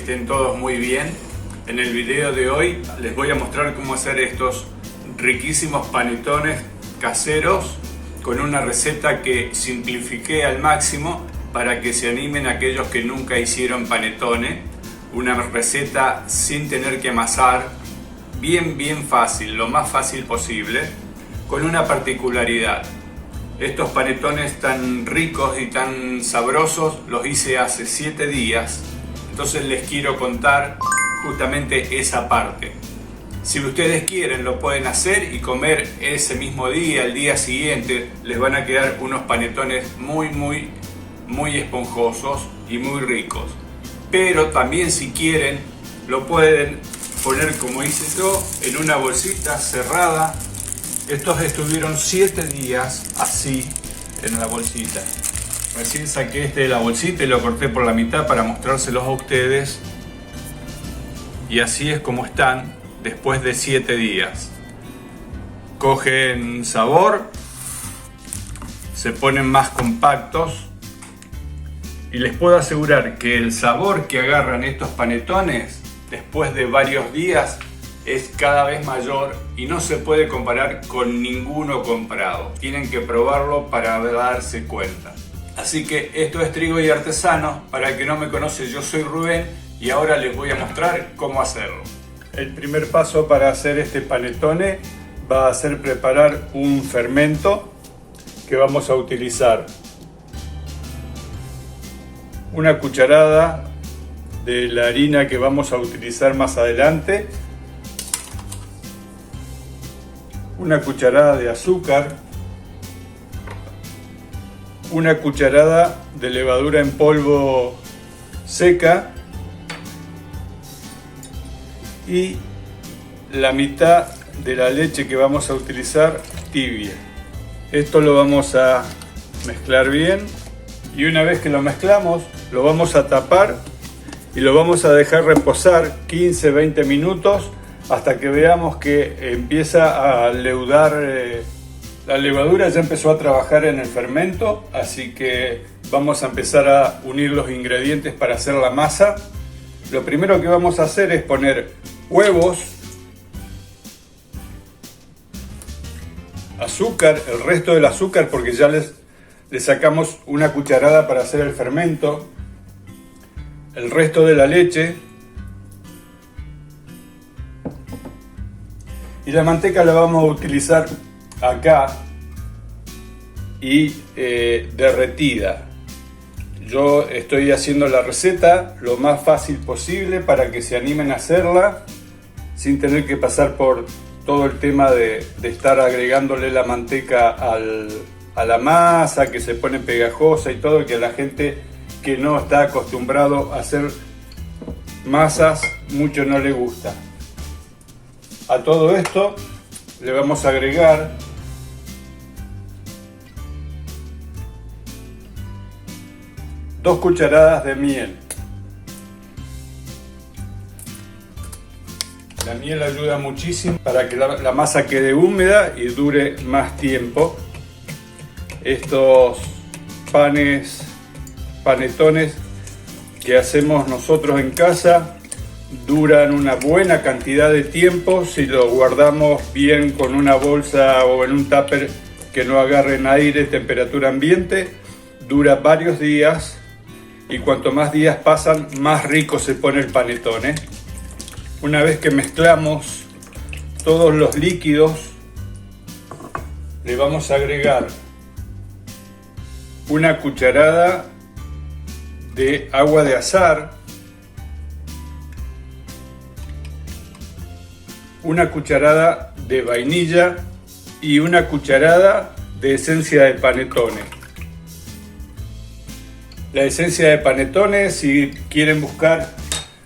estén todos muy bien. En el video de hoy les voy a mostrar cómo hacer estos riquísimos panetones caseros con una receta que simplifiqué al máximo para que se animen aquellos que nunca hicieron panetone. Una receta sin tener que amasar, bien fácil, lo más fácil posible, con una particularidad. Estos panetones tan ricos y tan sabrosos los hice hace 7 días, entonces les quiero contar justamente esa parte. Si ustedes quieren lo pueden hacer y comer ese mismo día, el día siguiente, les van a quedar unos panetones muy esponjosos y muy ricos. Pero también si quieren lo pueden poner como hice yo en una bolsita cerrada. Estos estuvieron 7 días así en la bolsita. Recién saqué este de la bolsita y lo corté por la mitad para mostrárselos a ustedes. Y así es como están después de 7 días. Cogen sabor, se ponen más compactos y les puedo asegurar que el sabor que agarran estos panetones después de varios días es cada vez mayor y no se puede comparar con ninguno comprado. Tienen que probarlo para darse cuenta. Así que esto es Trigo y Artesano. Para el que no me conoce, yo soy Rubén y ahora les voy a mostrar cómo hacerlo. El primer paso para hacer este panetone va a ser preparar un fermento que vamos a utilizar. Una cucharada de la harina que vamos a utilizar más adelante. Una cucharada de azúcar, una cucharada de levadura en polvo seca y la mitad de la leche que vamos a utilizar tibia. Esto lo vamos a mezclar bien y una vez que lo mezclamos lo vamos a tapar y lo vamos a dejar reposar 15-20 minutos hasta que veamos que empieza a leudar. La levadura ya empezó a trabajar en el fermento, así que vamos a empezar a unir los ingredientes para hacer la masa. Lo primero que vamos a hacer es poner huevos, azúcar, el resto del azúcar porque ya le sacamos una cucharada para hacer el fermento, el resto de la leche. Y la manteca la vamos a utilizar acá y derretida. Yo estoy haciendo la receta lo más fácil posible para que se animen a hacerla sin tener que pasar por todo el tema de estar agregándole la manteca a la masa, que se pone pegajosa y todo, que a la gente que no está acostumbrado a hacer masas mucho no le gusta. A todo esto le vamos a agregar dos cucharadas de miel. La miel ayuda muchísimo para que la masa quede húmeda y dure más tiempo. Estos panetones que hacemos nosotros en casa duran una buena cantidad de tiempo si lo guardamos bien con una bolsa o en un tupper que no agarren aire, temperatura ambiente. Dura varios días y cuanto más días pasan, más rico se pone el panetone. Una vez que mezclamos todos los líquidos, le vamos a agregar una cucharada de agua de azahar, una cucharada de vainilla y una cucharada de esencia de panetone. La esencia de panetone, si quieren buscar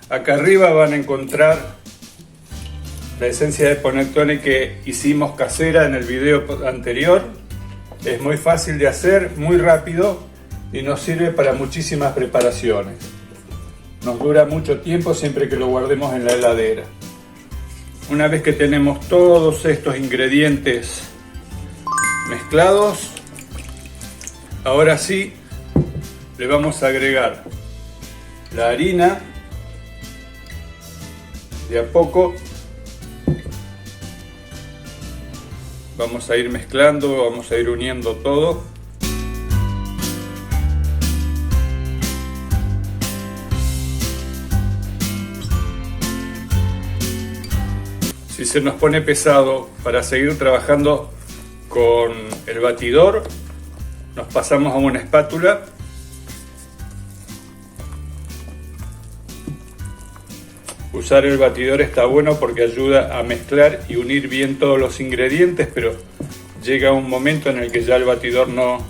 acá arriba, van a encontrar la esencia de panetone que hicimos casera en el video anterior. Es muy fácil de hacer, muy rápido y nos sirve para muchísimas preparaciones. Nos dura mucho tiempo siempre que lo guardemos en la heladera. Una vez que tenemos todos estos ingredientes mezclados, ahora sí le vamos a agregar la harina De a poco vamos a ir mezclando, vamos a ir uniendo todo. Si se nos pone pesado para seguir trabajando con el batidor, nos pasamos a una espátula. Usar el batidor está bueno porque ayuda a mezclar y unir bien todos los ingredientes, pero llega un momento en el que ya el batidor no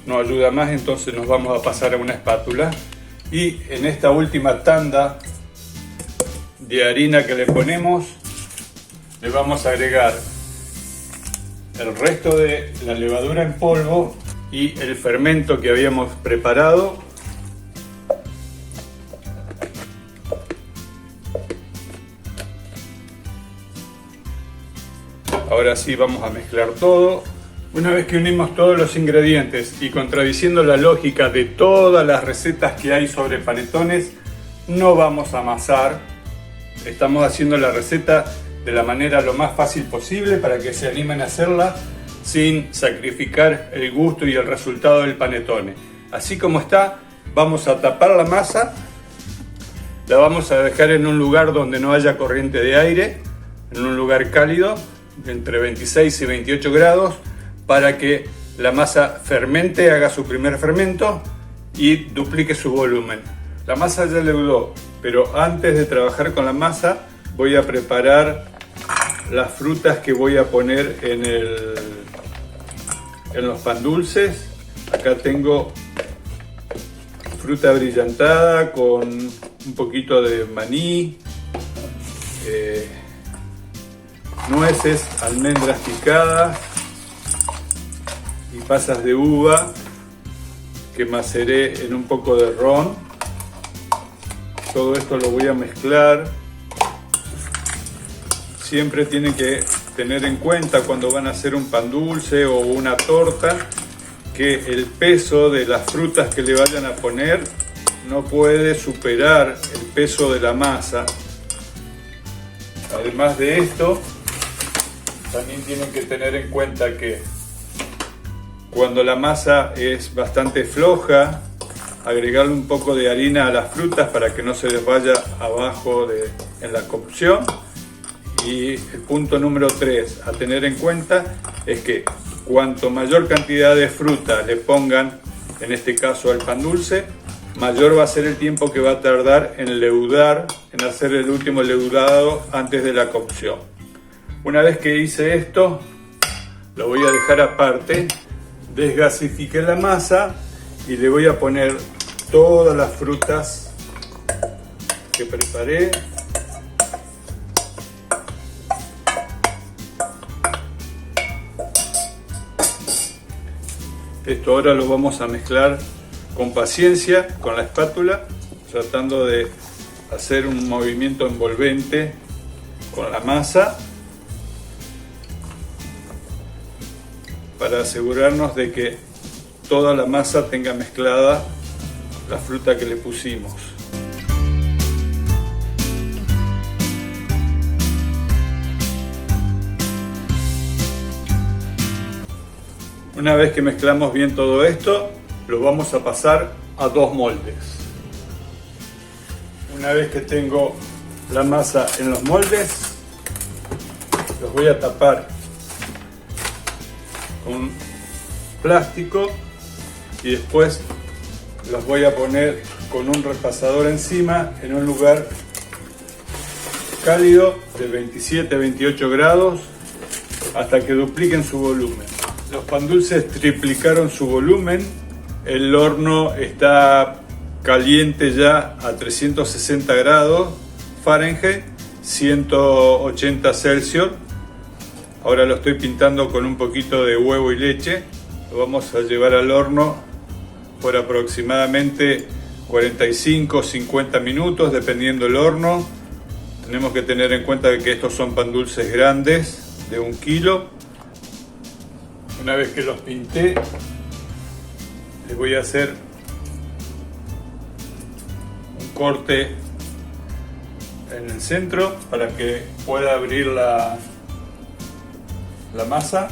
ayuda más, entonces nos vamos a pasar a una espátula. Y en esta última tanda de harina que le ponemos, le vamos a agregar el resto de la levadura en polvo y el fermento que habíamos preparado. Ahora sí vamos a mezclar todo. Una vez que unimos todos los ingredientes y contradiciendo la lógica de todas las recetas que hay sobre panetones, no vamos a amasar. Estamos haciendo la receta de la manera lo más fácil posible para que se animen a hacerla sin sacrificar el gusto y el resultado del panetone. Así como está, vamos a tapar la masa, la vamos a dejar en un lugar donde no haya corriente de aire, en un lugar cálido, entre 26 y 28 grados, para que la masa fermente, haga su primer fermento y duplique su volumen. La masa ya leudó, pero antes de trabajar con la masa voy a preparar las frutas que voy a poner en los pan dulces. Acá tengo fruta brillantada con un poquito de maní, nueces, almendras picadas y pasas de uva que maceré en un poco de ron. Todo esto lo voy a mezclar. Siempre tienen que tener en cuenta cuando van a hacer un pan dulce o una torta que el peso de las frutas que le vayan a poner no puede superar el peso de la masa. Además de esto, también tienen que tener en cuenta que cuando la masa es bastante floja, agregarle un poco de harina a las frutas para que no se les vaya abajo en la cocción. Y el punto número 3 a tener en cuenta es que cuanto mayor cantidad de fruta le pongan, en este caso al pan dulce, mayor va a ser el tiempo que va a tardar en leudar, en hacer el último leudado antes de la cocción. Una vez que hice esto, lo voy a dejar aparte, desgasifiqué la masa y le voy a poner todas las frutas que preparé. Esto ahora lo vamos a mezclar con paciencia con la espátula, tratando de hacer un movimiento envolvente con la masa para asegurarnos de que toda la masa tenga mezclada la fruta que le pusimos. Una vez que mezclamos bien todo esto, lo vamos a pasar a 2 moldes. Una vez que tengo la masa en los moldes, los voy a tapar con plástico y después los voy a poner con un repasador encima en un lugar cálido de 27 a 28 grados hasta que dupliquen su volumen. Los pan dulces triplicaron su volumen, el horno está caliente ya a 360 grados Fahrenheit, 180 Celsius. Ahora lo estoy pintando con un poquito de huevo y leche. Lo vamos a llevar al horno por aproximadamente 45-50 minutos, dependiendo del horno. Tenemos que tener en cuenta que estos son pan dulces grandes de 1 kilo. Una vez que los pinté, les voy a hacer un corte en el centro para que pueda abrir la masa,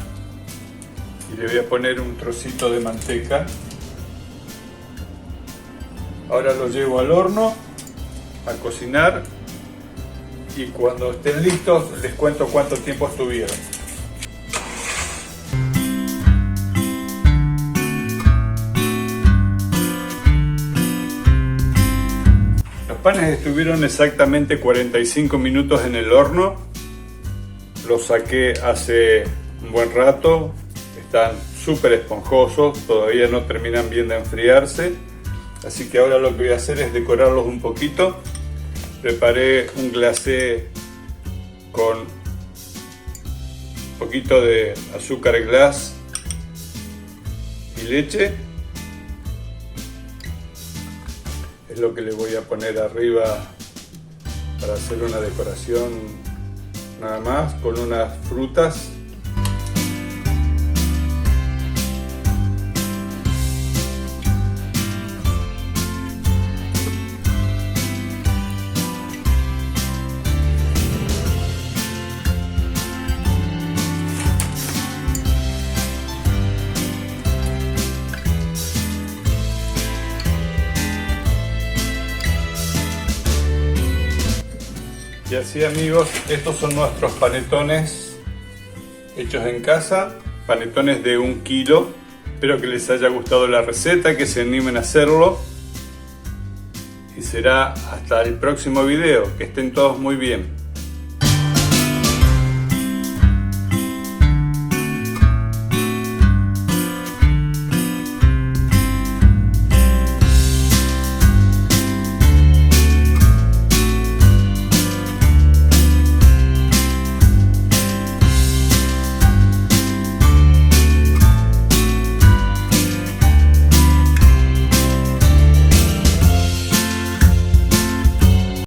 y le voy a poner un trocito de manteca. Ahora lo llevo al horno a cocinar y cuando estén listos les cuento cuánto tiempo estuvieron. Los panes estuvieron exactamente 45 minutos en el horno. Los saqué hace un buen rato, están súper esponjosos, todavía no terminan bien de enfriarse. Así que ahora lo que voy a hacer es decorarlos un poquito. Preparé un glacé con un poquito de azúcar glass y leche. Es lo que le voy a poner arriba para hacer una decoración, nada más, con unas frutas. Y así, amigos, estos son nuestros panetones hechos en casa, panetones de 1 kilo. Espero que les haya gustado la receta, que se animen a hacerlo. Y será hasta el próximo video. Que estén todos muy bien.